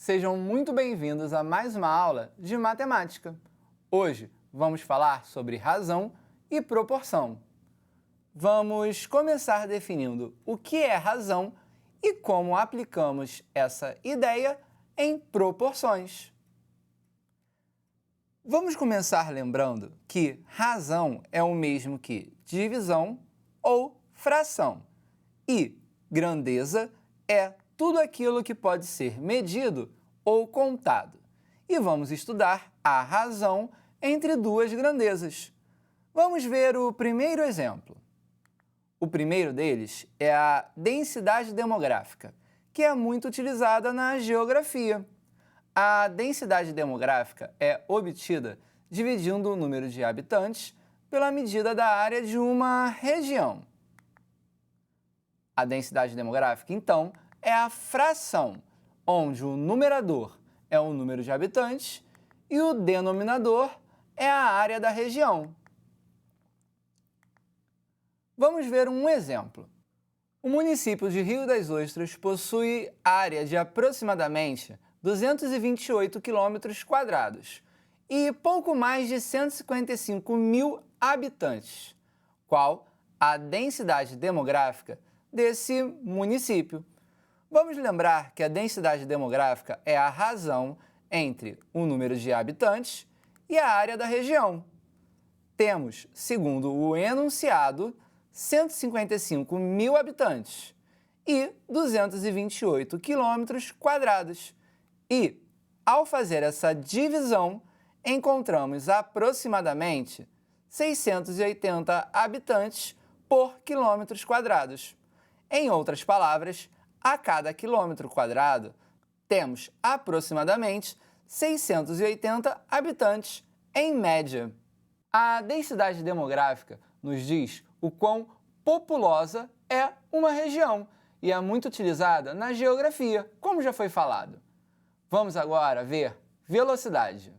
Sejam muito bem-vindos a mais uma aula de matemática. Hoje vamos falar sobre razão e proporção. Vamos começar definindo o que é razão e como aplicamos essa ideia em proporções. Vamos começar lembrando que razão é o mesmo que divisão ou fração e grandeza é tudo aquilo que pode ser medido ou contado. E vamos estudar a razão entre duas grandezas. Vamos ver o primeiro exemplo. O primeiro deles é a densidade demográfica, que é muito utilizada na geografia. A densidade demográfica é obtida dividindo o número de habitantes pela medida da área de uma região. A densidade demográfica, então, é a fração, onde o numerador é o número de habitantes e o denominador é a área da região. Vamos ver um exemplo. O município de Rio das Ostras possui área de aproximadamente 228 km² e pouco mais de 155 mil habitantes. Qual a densidade demográfica desse município? Vamos lembrar que a densidade demográfica é a razão entre o número de habitantes e a área da região. Temos, segundo o enunciado, 155 mil habitantes e 228 km². E, ao fazer essa divisão, encontramos aproximadamente 680 habitantes por km². Em outras palavras, a cada quilômetro quadrado, temos aproximadamente 680 habitantes em média. A densidade demográfica nos diz o quão populosa é uma região e é muito utilizada na geografia, como já foi falado. Vamos agora ver velocidade.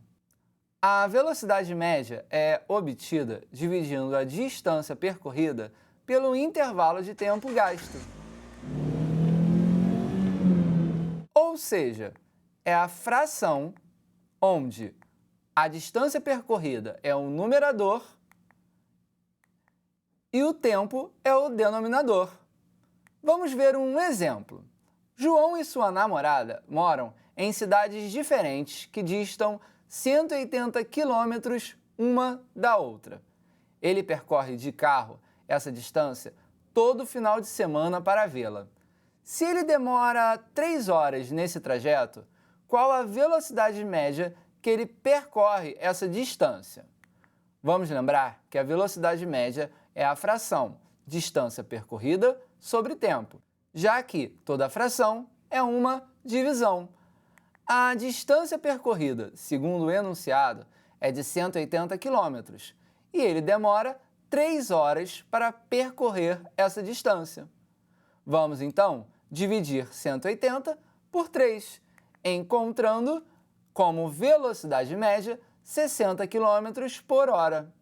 A velocidade média é obtida dividindo a distância percorrida pelo intervalo de tempo gasto. Ou seja, é a fração onde a distância percorrida é o numerador e o tempo é o denominador. Vamos ver um exemplo. João e sua namorada moram em cidades diferentes que distam 180 quilômetros uma da outra. Ele percorre de carro essa distância todo final de semana para vê-la. Se ele demora 3 horas nesse trajeto, qual a velocidade média que ele percorre essa distância? Vamos lembrar que a velocidade média é a fração distância percorrida sobre tempo, já que toda fração é uma divisão. A distância percorrida, segundo o enunciado, é de 180 km e ele demora 3 horas para percorrer essa distância. Vamos, então, dividir 180 por 3, encontrando como velocidade média 60 km por hora.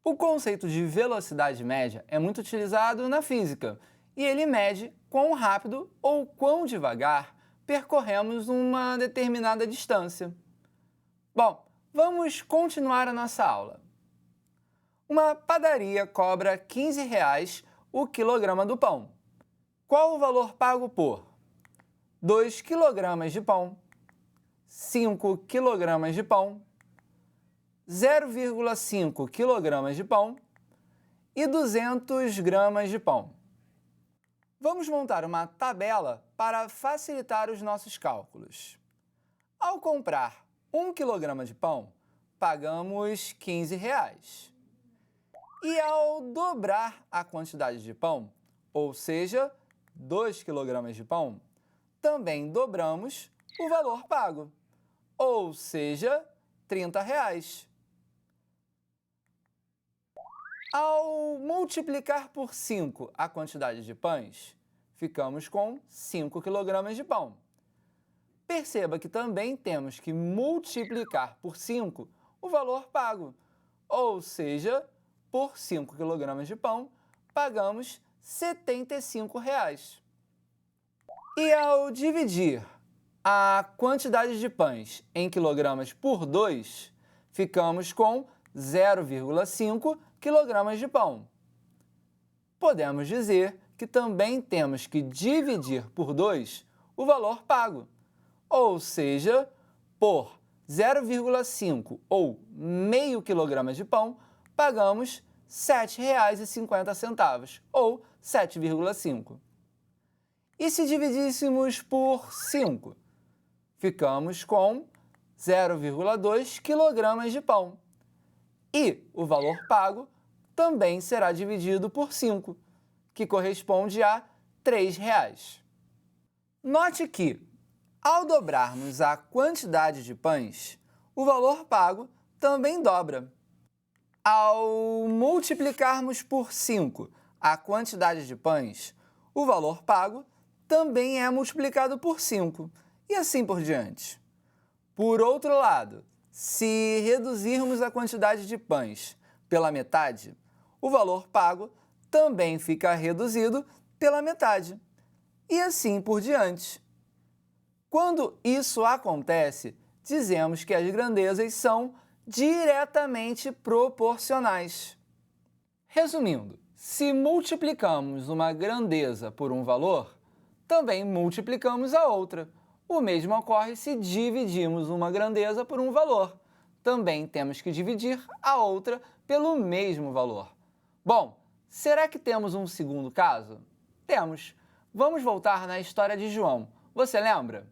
O conceito de velocidade média é muito utilizado na física e ele mede quão rápido ou quão devagar percorremos uma determinada distância. Bom, vamos continuar a nossa aula. Uma padaria cobra R$ 15 o quilograma do pão. Qual o valor pago por 2 kg de pão, 5 kg de pão, 0,5 kg de pão e 200 gramas de pão? Vamos montar uma tabela para facilitar os nossos cálculos. Ao comprar 1 kg de pão, pagamos R$ 15. E ao dobrar a quantidade de pão, ou seja, 2 kg de pão, também dobramos o valor pago, ou seja, R$ 30. Ao multiplicar por 5 a quantidade de pães, ficamos com 5 kg de pão. Perceba que também temos que multiplicar por 5 o valor pago, ou seja, por 5 kg de pão, pagamos R$ 75. E ao dividir a quantidade de pães em quilogramas por 2, ficamos com 0,5 quilogramas de pão. Podemos dizer que também temos que dividir por 2 o valor pago, ou seja, por 0,5 ou meio quilograma de pão, pagamos R$ 7,50, ou 7,5. E se dividíssemos por 5, ficamos com 0,2 quilogramas de pão. E o valor pago também será dividido por 5, que corresponde a R$ 3. Note que, ao dobrarmos a quantidade de pães, o valor pago também dobra. Ao multiplicarmos por 5 a quantidade de pães, o valor pago também é multiplicado por 5, e assim por diante. Por outro lado, se reduzirmos a quantidade de pães pela metade, o valor pago também fica reduzido pela metade, e assim por diante. Quando isso acontece, dizemos que as grandezas são diretamente proporcionais. Resumindo, se multiplicamos uma grandeza por um valor, também multiplicamos a outra. O mesmo ocorre se dividimos uma grandeza por um valor. Também temos que dividir a outra pelo mesmo valor. Bom, será que temos um segundo caso? Temos. Vamos voltar na história de João. Você lembra?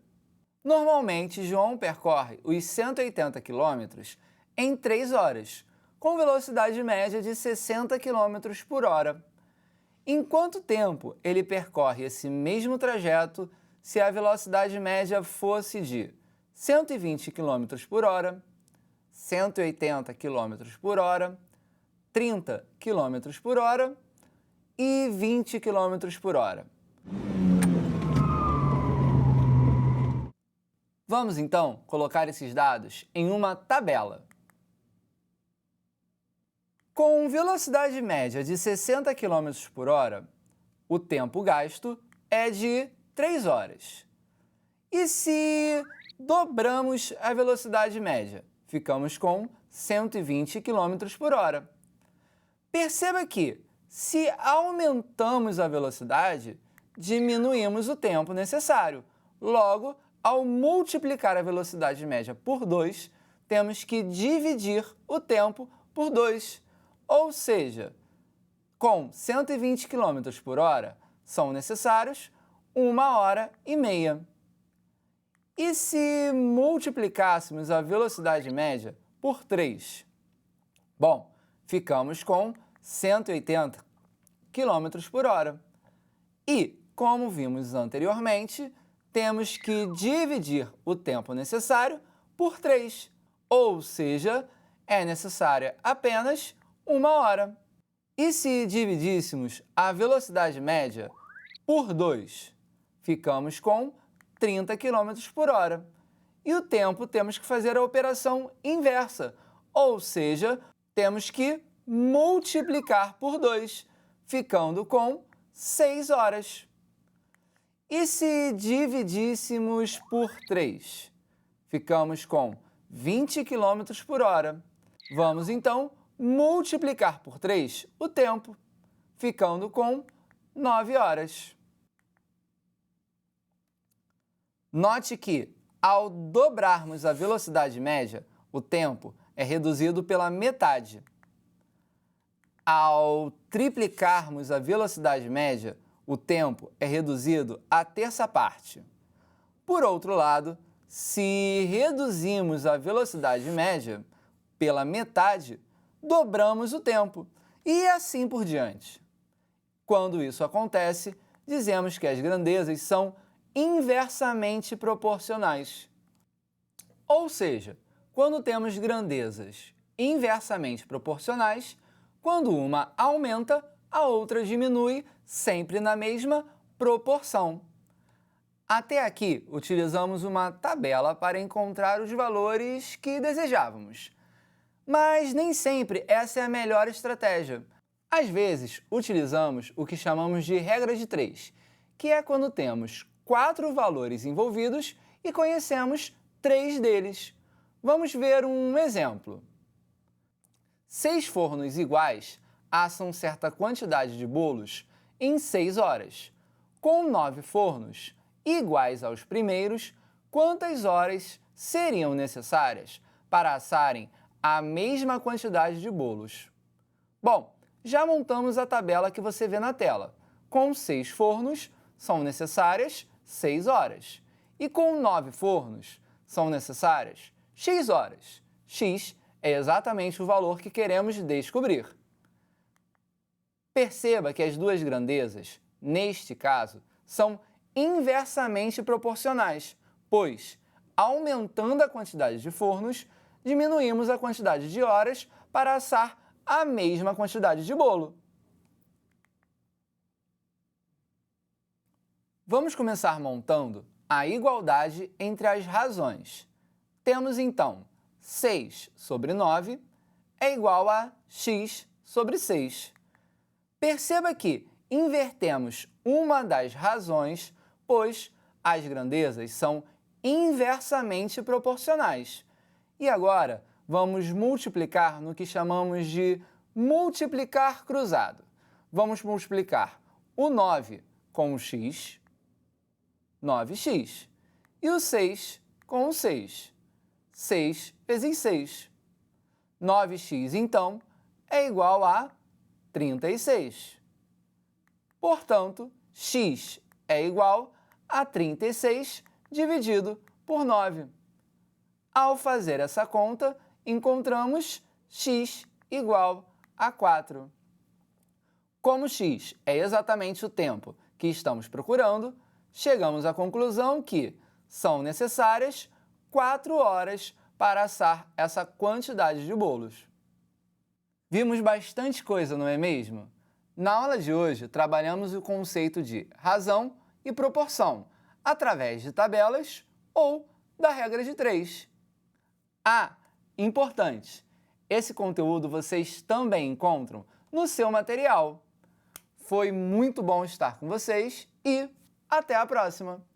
Normalmente, João percorre os 180 quilômetros em 3 horas, com velocidade média de 60 km por hora. Em quanto tempo ele percorre esse mesmo trajeto se a velocidade média fosse de 120 km por hora, 180 km por hora, 30 km por hora e 20 km por hora? Vamos então colocar esses dados em uma tabela. Com velocidade média de 60 km por hora, o tempo gasto é de 3 horas. E se dobramos a velocidade média, ficamos com 120 km por hora. Perceba que, se aumentamos a velocidade, diminuímos o tempo necessário. Logo, ao multiplicar a velocidade média por 2, temos que dividir o tempo por 2. Ou seja, com 120 km por hora, são necessários 1h30. E se multiplicássemos a velocidade média por 3? Bom, ficamos com 180 km por hora. E, como vimos anteriormente, temos que dividir o tempo necessário por 3, ou seja, é necessária apenas 1 hora. E se dividíssemos a velocidade média por 2, ficamos com 30 km por hora. E o tempo temos que fazer a operação inversa, ou seja, temos que multiplicar por 2, ficando com 6 horas. E se dividíssemos por 3, ficamos com 20 km por hora. Vamos então multiplicar por 3 o tempo, ficando com 9 horas. Note que, ao dobrarmos a velocidade média, o tempo é reduzido pela metade. Ao triplicarmos a velocidade média, o tempo é reduzido à terça parte. Por outro lado, se reduzimos a velocidade média pela metade, dobramos o tempo, e assim por diante. Quando isso acontece, dizemos que as grandezas são inversamente proporcionais. Ou seja, quando temos grandezas inversamente proporcionais, quando uma aumenta, a outra diminui, sempre na mesma proporção. Até aqui, utilizamos uma tabela para encontrar os valores que desejávamos. Mas nem sempre essa é a melhor estratégia. Às vezes, utilizamos o que chamamos de regra de 3, que é quando temos 4 valores envolvidos e conhecemos 3 deles. Vamos ver um exemplo. 6 fornos iguais assam certa quantidade de bolos em 6 horas. Com 9 fornos iguais aos primeiros, quantas horas seriam necessárias para assarem a mesma quantidade de bolos? Bom, já montamos a tabela que você vê na tela. Com 6 fornos, são necessárias 6 horas. E com 9 fornos, são necessárias x horas. X é exatamente o valor que queremos descobrir. Perceba que as duas grandezas, neste caso, são inversamente proporcionais, pois, aumentando a quantidade de fornos, diminuímos a quantidade de horas para assar a mesma quantidade de bolo. Vamos começar montando a igualdade entre as razões. Temos então 6 sobre 9 é igual a x sobre 6. Perceba que invertemos uma das razões, pois as grandezas são inversamente proporcionais. E agora, vamos multiplicar no que chamamos de multiplicar cruzado. Vamos multiplicar o 9 com o x, 9x, e o 6 com o 6, 6 vezes 6. 9x, então, é igual a 36. Portanto, x é igual a 36 dividido por 9. Ao fazer essa conta, encontramos x igual a 4. Como x é exatamente o tempo que estamos procurando, chegamos à conclusão que são necessárias 4 horas para assar essa quantidade de bolos. Vimos bastante coisa, não é mesmo? Na aula de hoje, trabalhamos o conceito de razão e proporção, através de tabelas ou da regra de 3. Ah, importante! Esse conteúdo vocês também encontram no seu material. Foi muito bom estar com vocês e até a próxima!